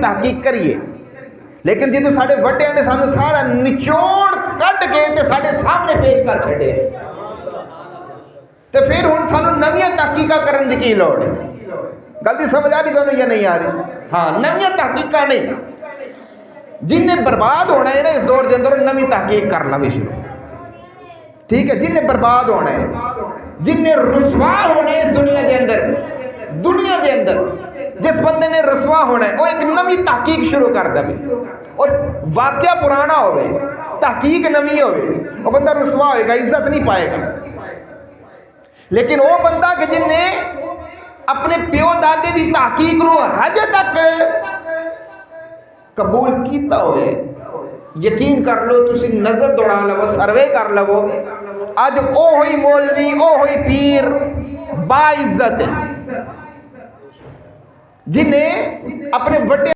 تحقیق کریے، لیکن جدو ساڑے وٹیاں نے سانو سارا نچوڑ کٹ کے تے ساڑے سامنے پیش کر چھڑے، تے پھر ہن سانو نویاں تحقیقہ کرن دی کی لوڑ ہے؟ غلطی سمجھ آ رہی دونوں یا نہیں آ رہی؟ ہاں، نویاں تحقیقہ نہیں، جن نے برباد ہونا ہے نا اس دور دے اندر نوی تحقیق کر لوے شروع، ٹھیک ہے؟ جن نے برباد ہونا ہے، جن نے رسوا ہونا ہے اس دنیا دے اندر جس بندے نے رسوا ہونا ہے وہ ایک نوی تحقیق شروع کر دے، اور واقعہ پرانا ہوئے، تحقیق نوی ہوئے، وہ بندہ رسوا ہوئے گا، عزت نہیں پائے گا۔ لیکن وہ بندہ کہ جن نے اپنے پیو دادے دی تحقیق نو حج تک قبول کیتا ہوئے، یقین کر لو، تسی نظر دوڑا لو، سروے کر لو، آج او ہوئی مولوی، او ہوئی پیر با عزت ہے، جنہیں اپنے وٹے